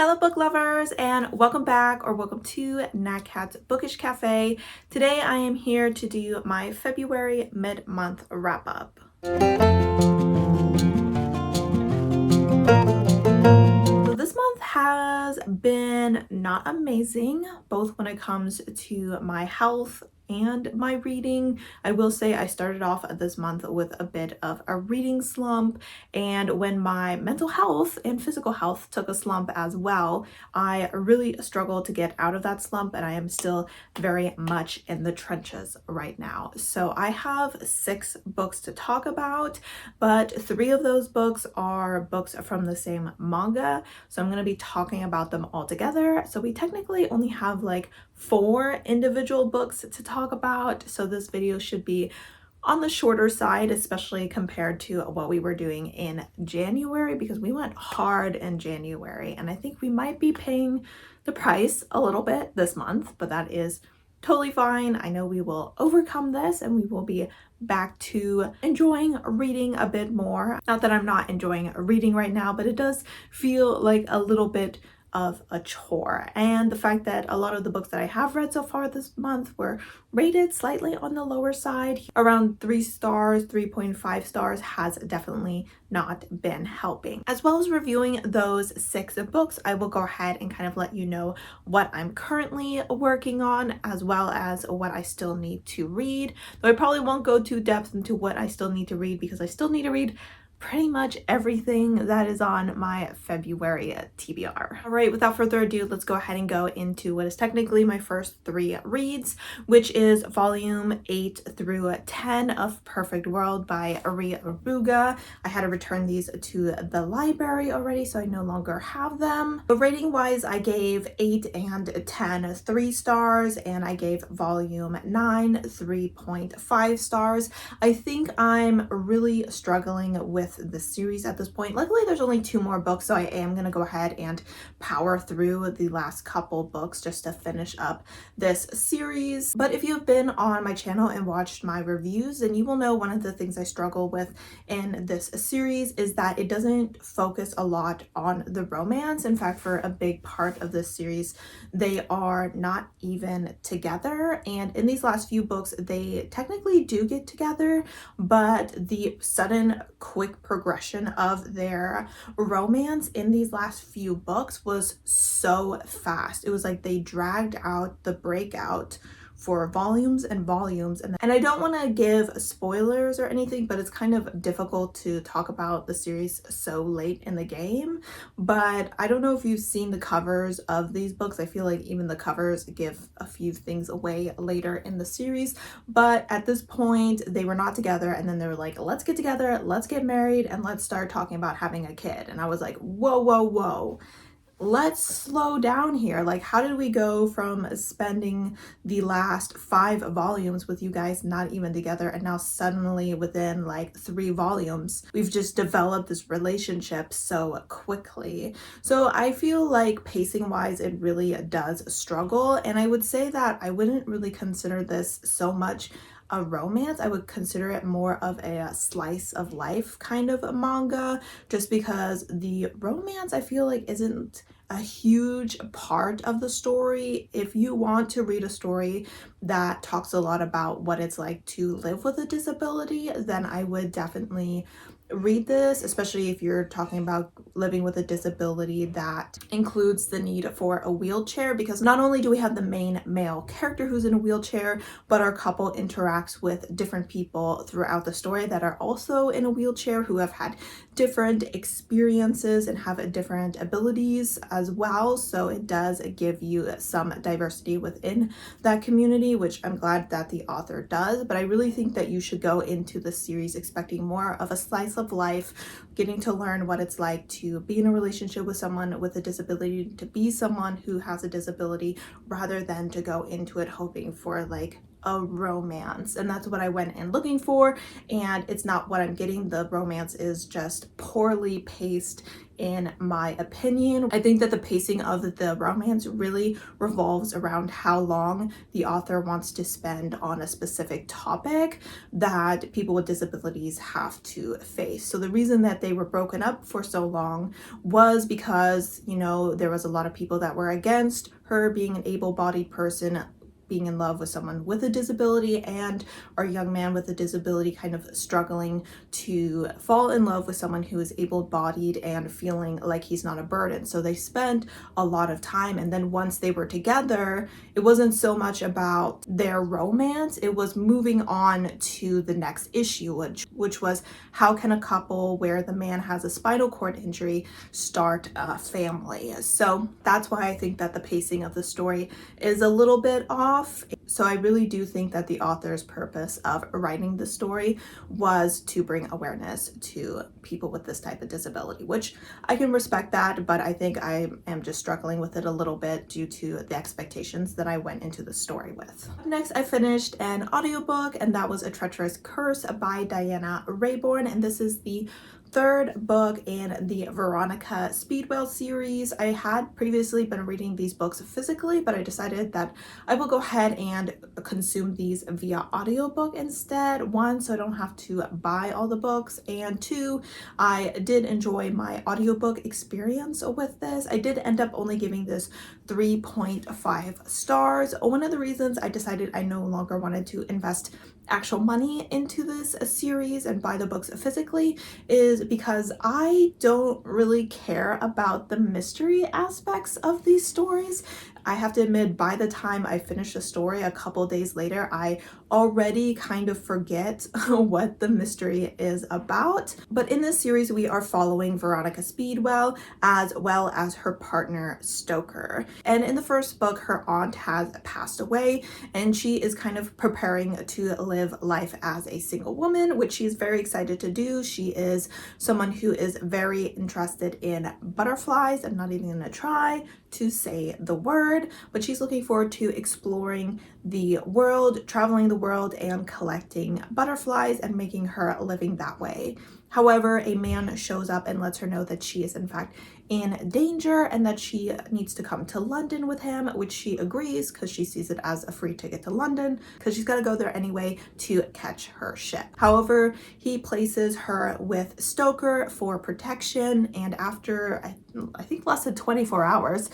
Hello book lovers, and welcome back or welcome to Nat Cat's Bookish Cafe. Today I am here to do my February mid-month wrap up. So this month has been not amazing, both when it comes to my health and my reading. I will say I started off this month with a bit of a reading slump, and when my mental health and physical health took a slump as well, I really struggled to get out of that slump, and I am still very much in the trenches right now. So I have 6 books to talk about, but 3 of those books are books from the same manga, so I'm going to be talking about them all together. So we technically only have like 4 individual books to talk about, so this video should be on the shorter side, especially compared to what we were doing in January, because we went hard in January, and I think we might be paying the price a little bit this month, but that is totally fine. I know we will overcome this and we will be back to enjoying reading a bit more. Not that I'm not enjoying reading right now, but it does feel like a little bit of a chore, and the fact that a lot of the books that I have read so far this month were rated slightly on the lower side, around 3 stars, 3.5 stars, has definitely not been helping. As well as reviewing those 6 books, I will go ahead and kind of let you know what I'm currently working on, as well as what I still need to read. Though I probably won't go too depth into what I still need to read, because I still need to read pretty much everything that is on my February TBR. All right, without further ado, let's go ahead and go into what is technically my first 3 reads, which is volume 8 through 10 of Perfect World by Ari Aruga. I had to return these to the library already, so I no longer have them. But rating wise, I gave 8 and 10 3 stars, and I gave volume 9 3.5 stars. I think I'm really struggling with the series at this point. Luckily there's only 2 more books, so I am gonna go ahead and power through the last couple books just to finish up this series. But if you've been on my channel and watched my reviews, then you will know one of the things I struggle with in this series is that it doesn't focus a lot on the romance. In fact, for a big part of this series, they are not even together, and in these last few books they technically do get together, but the sudden quick progression of their romance in these last few books was so fast. It was like they dragged out the breakout for volumes and volumes, and I don't want to give spoilers or anything, but it's kind of difficult to talk about the series so late in the game. But I don't know if you've seen the covers of these books. I feel like even the covers give a few things away later in the series, but at this point they were not together, and then they were like, let's get together, let's get married, and let's start talking about having a kid. And I was like, whoa, let's slow down here. Like, how did we go from spending the last 5 volumes with you guys not even together, and now suddenly within like 3 volumes we've just developed this relationship so quickly? So I feel like pacing wise it really does struggle, and I would say that I wouldn't really consider this so much a romance. I would consider it more of a slice of life kind of a manga, just because the romance I feel like isn't a huge part of the story. If you want to read a story that talks a lot about what it's like to live with a disability, then I would definitely read this, especially if you're talking about living with a disability that includes the need for a wheelchair, because not only do we have the main male character who's in a wheelchair, but our couple interacts with different people throughout the story that are also in a wheelchair, who have had different experiences and have different abilities as well. So it does give you some diversity within that community, which I'm glad that the author does. But I really think that you should go into the series expecting more of a slice of life, getting to learn what it's like to be in a relationship with someone with a disability, to be someone who has a disability, rather than to go into it hoping for like a romance, and that's what I went in looking for, and it's not what I'm getting. The romance is just poorly paced in my opinion. I think that the pacing of the romance really revolves around how long the author wants to spend on a specific topic that people with disabilities have to face. So the reason that they were broken up for so long was because, you know, there was a lot of people that were against her being an able-bodied person being in love with someone with a disability, and our young man with a disability kind of struggling to fall in love with someone who is able-bodied and feeling like he's not a burden. So they spent a lot of time, and then once they were together, it wasn't so much about their romance, it was moving on to the next issue, which was how can a couple where the man has a spinal cord injury start a family. So that's why I think that the pacing of the story is a little bit off. So I really do think that the author's purpose of writing the story was to bring awareness to people with this type of disability, which I can respect that, but I think I am just struggling with it a little bit due to the expectations that I went into the story with. Next, I finished an audiobook, and that was A Treacherous Curse by Diana Rayborn, and this is the third book in the Veronica Speedwell series. I had previously been reading these books physically, but I decided that I will go ahead and consume these via audiobook instead. One, so I don't have to buy all the books, and two, I did enjoy my audiobook experience with this. I did end up only giving this 3.5 stars. One of the reasons I decided I no longer wanted to invest actual money into this series and buy the books physically is because I don't really care about the mystery aspects of these stories. I have to admit, by the time I finish a story a couple days later, I already kind of forget what the mystery is about. But in this series, we are following Veronica Speedwell as well as her partner Stoker. And in the first book, her aunt has passed away, and she is kind of preparing to live life as a single woman, which she's very excited to do. She is someone who is very interested in butterflies. I'm not even gonna try to say the word, but she's looking forward to exploring the world, traveling the world, and collecting butterflies and making her living that way. However, a man shows up and lets her know that she is in fact in danger and that she needs to come to London with him, which she agrees because she sees it as a free ticket to London because she's got to go there anyway to catch her ship. However, he places her with Stoker for protection, and after I think less than 24 hours,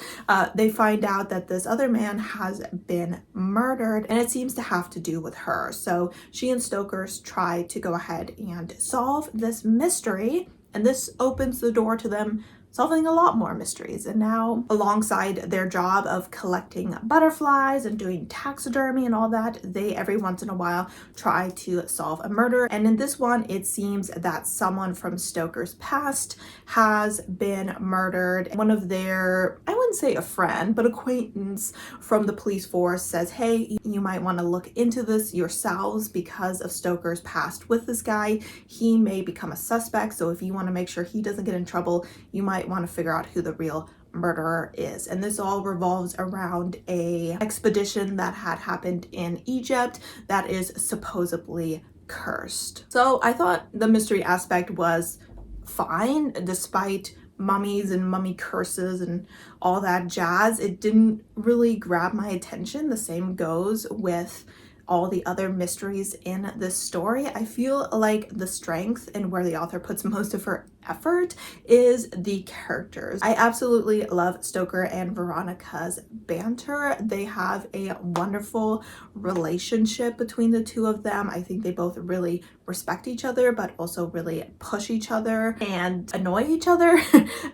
they find out that this other man has been murdered, and it seems to have to do with her. So she and Stoker's try to go ahead and solve this mystery, and this opens the door to them solving a lot more mysteries. And now, alongside their job of collecting butterflies and doing taxidermy and all that, they every once in a while try to solve a murder. And in this one, it seems that someone from Stoker's past has been murdered. One of their, I wouldn't say a friend, but acquaintance from the police force says, hey, you might want to look into this yourselves because of Stoker's past with this guy. He may become a suspect, so if you want to make sure he doesn't get in trouble, you might want to figure out who the real murderer is. And this all revolves around a expedition that had happened in Egypt that is supposedly cursed. So I thought the mystery aspect was fine despite mummies and mummy curses and all that jazz. It didn't really grab my attention. The same goes with all the other mysteries in this story. I feel like the strength and where the author puts most of her effort is the characters. I absolutely love Stoker and Veronica's banter. They have a wonderful relationship between the two of them. I think they both really respect each other, but also really push each other and annoy each other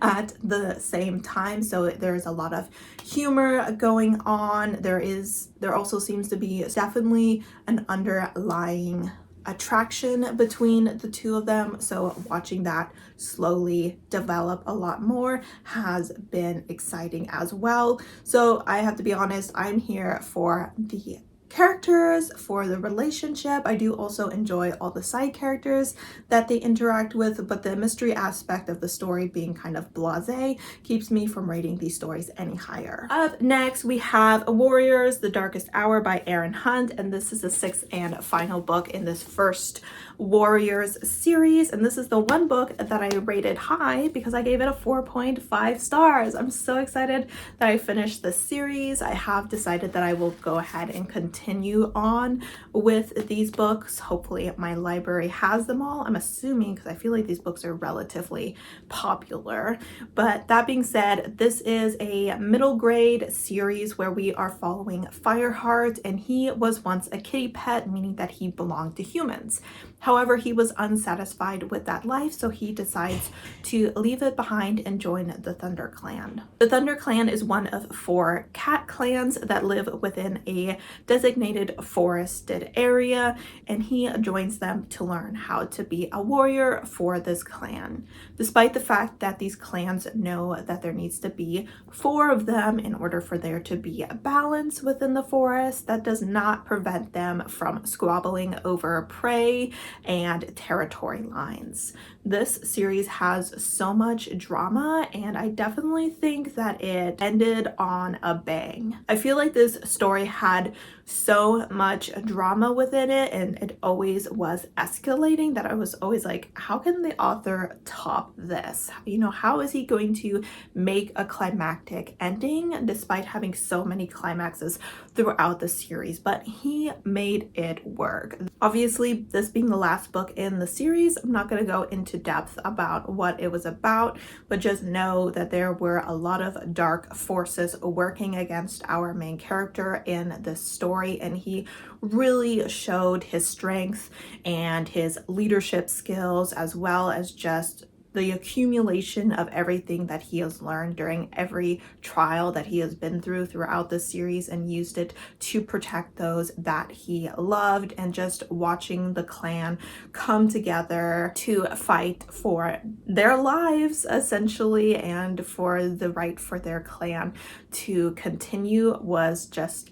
at the same time. So there's a lot of humor going on. There also seems to be definitely an underlying attraction between the two of them, so watching that slowly develop a lot more has been exciting as well. So I have to be honest, I'm here for the characters, for the relationship. I do also enjoy all the side characters that they interact with, but the mystery aspect of the story being kind of blasé keeps me from rating these stories any higher. Up next, we have Warriors, The Darkest Hour by Aaron Hunt, and this is the sixth and final book in this first Warriors series, and this is the one book that I rated high because I gave it a 4.5 stars. I'm so excited that I finished this series. I have decided that I will go ahead and continue on with these books. Hopefully my library has them all. I'm assuming, because I feel like these books are relatively popular. But that being said, this is a middle grade series where we are following Fireheart, and he was once a kitty pet, meaning that he belonged to humans. However, he was unsatisfied with that life, so he decides to leave it behind and join the Thunder Clan. The Thunder Clan is one of 4 cat clans that live within a designated forested area, and he joins them to learn how to be a warrior for this clan. Despite the fact that these clans know that there needs to be 4 of them in order for there to be a balance within the forest, that does not prevent them from squabbling over prey and territory lines. This series has so much drama, and I definitely think that it ended on a bang. I feel like this story had so much drama within it, and it always was escalating, that I was always like, how can the author top this? You know, how is he going to make a climactic ending despite having so many climaxes throughout the series? But he made it work. Obviously, this being the last book in the series, I'm not going to go into depth about what it was about, but just know that there were a lot of dark forces working against our main character in this story, and he really showed his strength and his leadership skills, as well as just the accumulation of everything that he has learned during every trial that he has been through throughout the series, and used it to protect those that he loved, and just watching the clan come together to fight for their lives essentially, and for the right for their clan to continue was just,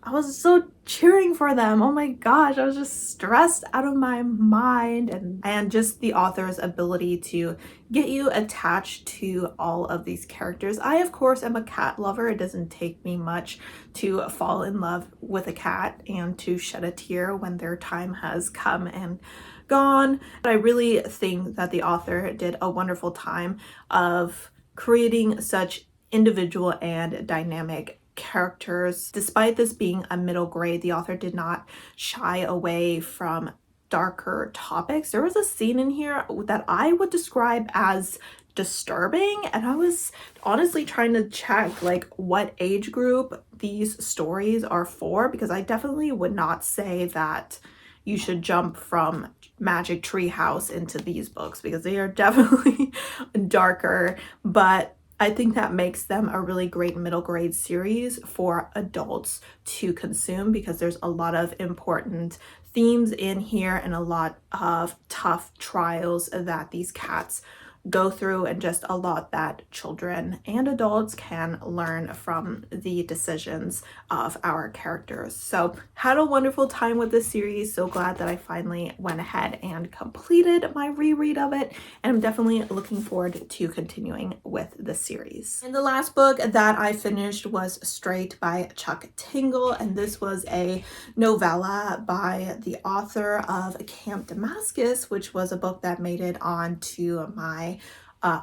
I was so cheering for them. Oh my gosh, I was just stressed out of my mind, and just the author's ability to get you attached to all of these characters. I, of course, am a cat lover. It doesn't take me much to fall in love with a cat and to shed a tear when their time has come and gone. But I really think that the author did a wonderful time of creating such individual and dynamic characters. Despite this being a middle grade, the author did not shy away from darker topics. There was a scene in here that I would describe as disturbing, and I was honestly trying to check like what age group these stories are for, because I definitely would not say that you should jump from Magic Tree House into these books, because they are definitely darker, but I think that makes them a really great middle grade series for adults to consume, because there's a lot of important themes in here and a lot of tough trials that these cats go through, and just a lot that children and adults can learn from the decisions of our characters. So had a wonderful time with this series. So glad that I finally went ahead and completed my reread of it, and I'm definitely looking forward to continuing with the series. And the last book that I finished was Straight by Chuck Tingle, and this was a novella by the author of Camp Damascus, which was a book that made it onto my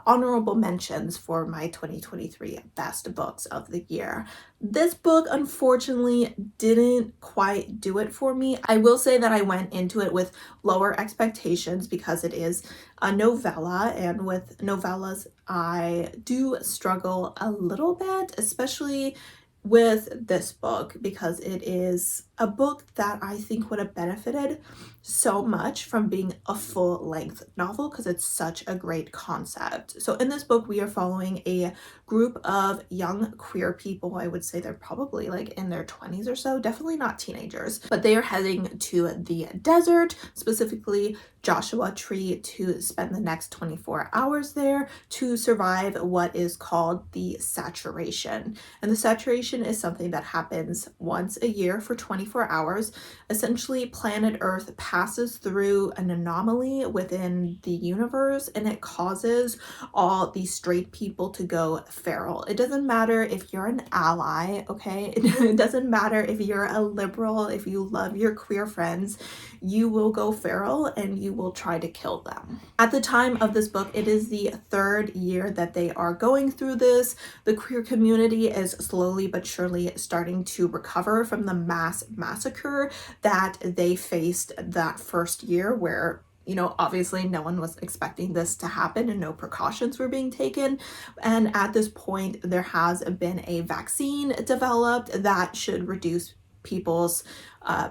honorable mentions for my 2023 best books of the year. This book unfortunately didn't quite do it for me. I will say that I went into it with lower expectations because it is a novella, and with novellas I do struggle a little bit, especially with this book, because it is a book that I think would have benefited so much from being a full-length novel, because it's such a great concept. So in this book, we are following a group of young queer people. I would say they're probably like in their 20s or so, definitely not teenagers, but they are heading to the desert, specifically Joshua Tree, to spend the next 24 hours there to survive what is called the saturation. And the saturation is something that happens once a year for 24 hours. Essentially, planet Earth passes through an anomaly within the universe, and it causes all these straight people to go feral. It doesn't matter if you're an ally, okay? It doesn't matter if you're a liberal, if you love your queer friends, you will go feral and you will try to kill them. At the time of this book, it is the 3rd year that they are going through this. The queer community is slowly but surely starting to recover from the mass massacre that they faced that first year, where, you know, obviously no one was expecting this to happen and no precautions were being taken. And at this point, there has been a vaccine developed that should reduce people's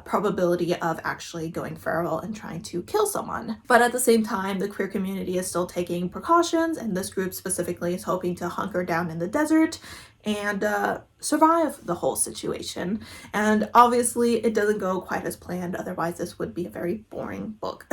probability of actually going feral and trying to kill someone. But at the same time, the queer community is still taking precautions, and this group specifically is hoping to hunker down in the desert and survive the whole situation. And obviously it doesn't go quite as planned, otherwise this would be a very boring book.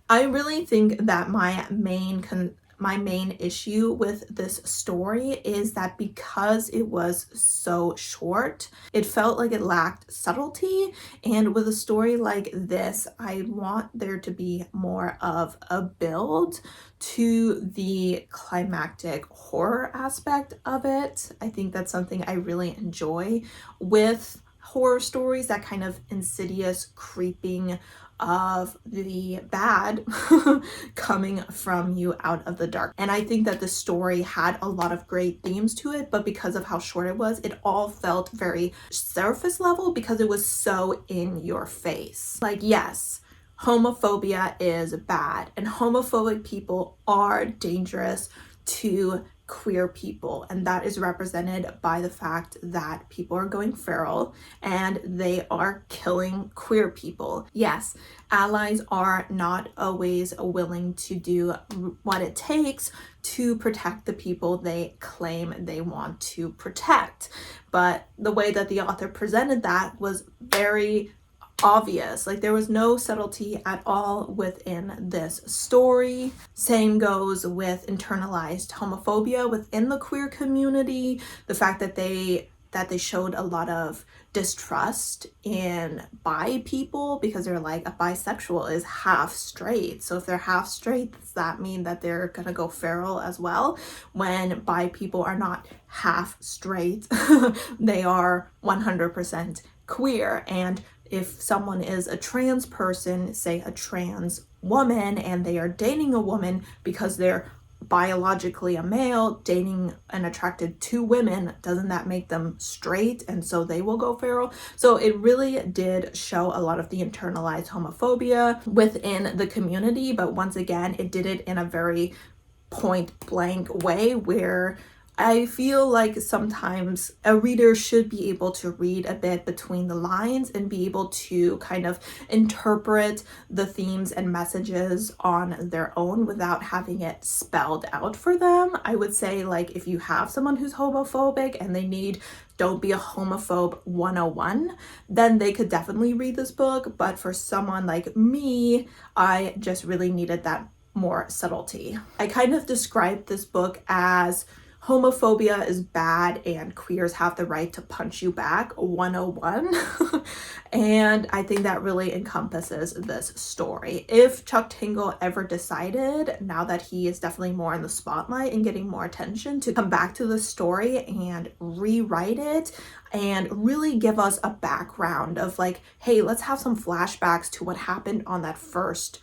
I really think that my main issue with this story is that because it was so short, it felt like it lacked subtlety. And with a story like this, I want there to be more of a build to the climactic horror aspect of it. I think that's something I really enjoy with horror stories, that kind of insidious creeping of the bad coming from you out of the dark. And I think that the story had a lot of great themes to it, but because of how short it was, it all felt very surface level because it was so in your face. Like, yes, homophobia is bad, and homophobic people are dangerous to queer people, and that is represented by the fact that people are going feral and they are killing queer people. Yes, allies are not always willing to do what it takes to protect the people they claim they want to protect, but the way that the author presented that was very obvious. Like, there was no subtlety at all within this story. Same goes with internalized homophobia within the queer community. The fact that they showed a lot of distrust in bi people, because they're like, a bisexual is half straight, so if they're half straight, does that mean that they're gonna go feral as well? When bi people are not half straight, they are 100% queer. And if someone is a trans person, say a trans woman, and they are dating a woman because they're biologically a male dating and attracted to women, doesn't that make them straight, and so they will go feral? So it really did show a lot of the internalized homophobia within the community, but once again, it did it in a very point blank way, where I feel like sometimes a reader should be able to read a bit between the lines and be able to kind of interpret the themes and messages on their own without having it spelled out for them. I would say, like, if you have someone who's homophobic and they need Don't Be a Homophobe 101, then they could definitely read this book. But for someone like me, I just really needed that more subtlety. I kind of described this book as homophobia is bad and queers have the right to punch you back 101. And I think that really encompasses this story. If Chuck Tingle ever decided, now that he is definitely more in the spotlight and getting more attention, to come back to the story and rewrite it and really give us a background of like, hey, let's have some flashbacks to what happened on that first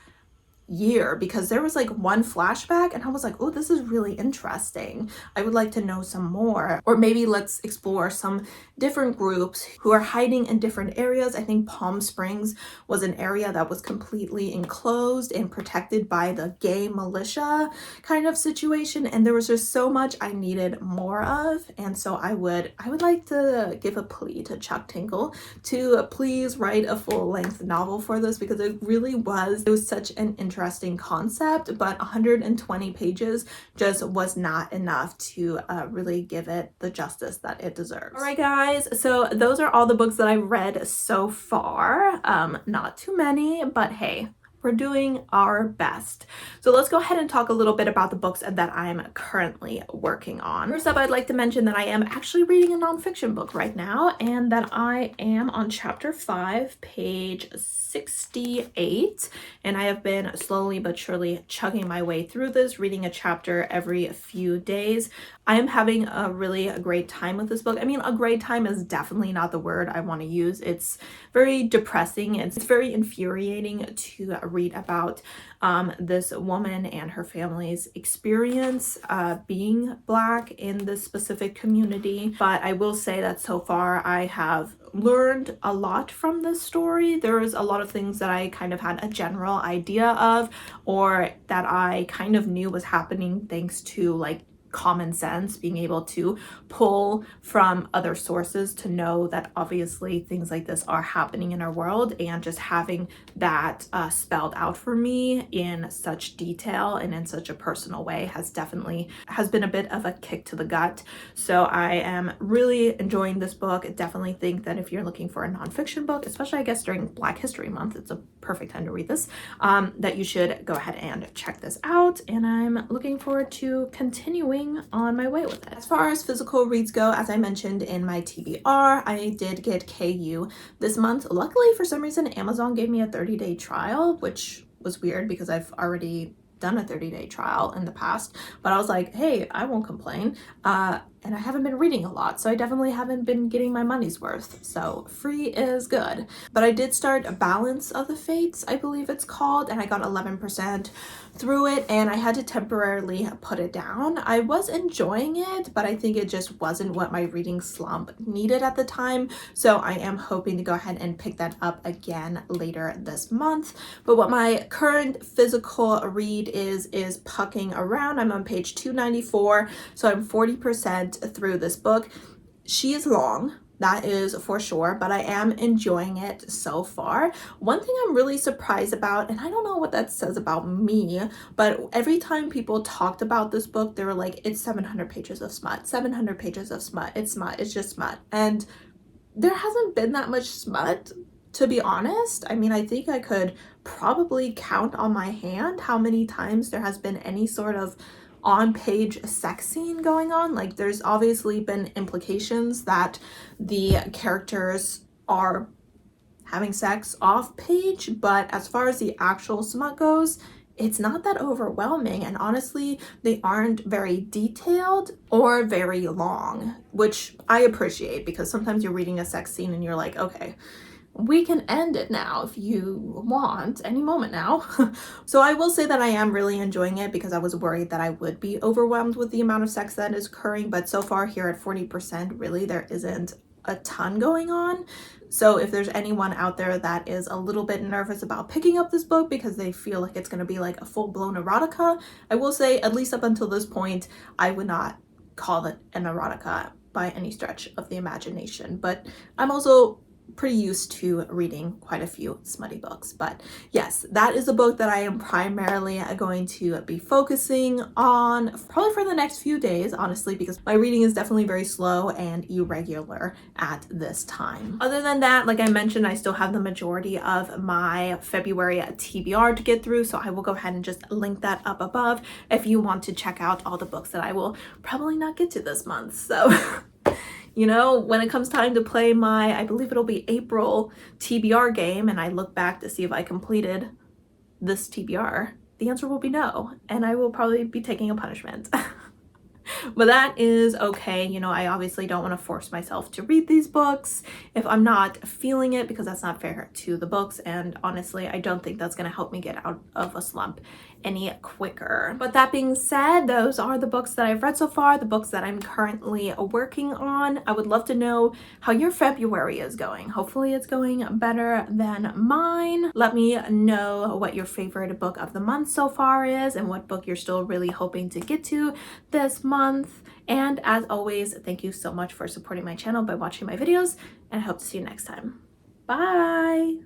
year, because there was like one flashback and I was like, oh, this is really interesting. I would like to know some more. Or maybe let's explore some different groups who are hiding in different areas. I think Palm Springs was an area that was completely enclosed and protected by the gay militia kind of situation, and there was just so much I needed more of. And so I would like to give a plea to Chuck Tingle to please write a full-length novel for this, because it was such an interesting interesting concept, but 120 pages just was not enough to really give it the justice that it deserves. All right, guys, so those are all the books that I've read so far. Not too many, but hey, we're doing our best. So let's go ahead and talk a little bit about the books that I'm currently working on. First up, I'd like to mention that I am actually reading a nonfiction book right now, and that I am on chapter 5, page 68, and I have been slowly but surely chugging my way through this, reading a chapter every few days. I am having a really great time with this book. I mean, a great time is definitely not the word I want to use. It's very depressing. It's very infuriating to read about this woman and her family's experience being Black in this specific community. But I will say that so far I have learned a lot from this story. There's a lot of things that I kind of had a general idea of, or that I kind of knew was happening thanks to like common sense, being able to pull from other sources to know that obviously things like this are happening in our world, and just having that spelled out for me in such detail and in such a personal way has been a bit of a kick to the gut. So I am really enjoying this book. I definitely think that if you're looking for a nonfiction book, especially I guess during Black History Month, it's a perfect time to read this, that you should go ahead and check this out, and I'm looking forward to continuing on my way with it. As far as physical reads go, as I mentioned in my TBR, I did get KU this month. Luckily, for some reason, Amazon gave me a 30-day trial, which was weird because I've already done a 30-day trial in the past, but I was like, hey, I won't complain. And I haven't been reading a lot, so I definitely haven't been getting my money's worth. So free is good. But I did start a Balance of the Fates, I believe it's called, and I got 11% through it, and I had to temporarily put it down. I was enjoying it, but I think it just wasn't what my reading slump needed at the time. So I am hoping to go ahead and pick that up again later this month. But what my current physical read is pucking around. I'm on page 294, so I'm 40% through this book. She is long, that is for sure, but I am enjoying it so far. One thing I'm really surprised about, and I don't know what that says about me, but every time people talked about this book, they were like, it's 700 pages of smut, 700 pages of smut, it's just smut. And there hasn't been that much smut, to be honest. I mean, I think I could probably count on my hand how many times there has been any sort of on-page sex scene going on. Like, there's obviously been implications that the characters are having sex off page, but as far as the actual smut goes, it's not that overwhelming, and honestly, they aren't very detailed or very long, which I appreciate, because sometimes you're reading a sex scene and you're like, okay, we can end it now if you want, any moment now. So I will say that I am really enjoying it, because I was worried that I would be overwhelmed with the amount of sex that is occurring, but so far here at 40%, really there isn't a ton going on. So if there's anyone out there that is a little bit nervous about picking up this book because they feel like it's going to be like a full-blown erotica, I will say, at least up until this point, I would not call it an erotica by any stretch of the imagination. But I'm also pretty used to reading quite a few smutty books. But yes, that is a book that I am primarily going to be focusing on probably for the next few days, honestly, because my reading is definitely very slow and irregular at this time. Other than that, like I mentioned, I still have the majority of my February TBR to get through, so I will go ahead and just link that up above if you want to check out all the books that I will probably not get to this month. So you know, when it comes time to play my, I believe it'll be April TBR game, and I look back to see if I completed this TBR, the answer will be no, and I will probably be taking a punishment. But that is okay. You know, I obviously don't want to force myself to read these books if I'm not feeling it, because that's not fair to the books, and honestly, I don't think that's going to help me get out of a slump any quicker. But that being said, those are the books that I've read so far, the books that I'm currently working on. I would love to know how your February is going. Hopefully it's going better than mine. Let me know what your favorite book of the month so far is, and what book you're still really hoping to get to this month. And as always, thank you so much for supporting my channel by watching my videos, and I hope to see you next time. Bye!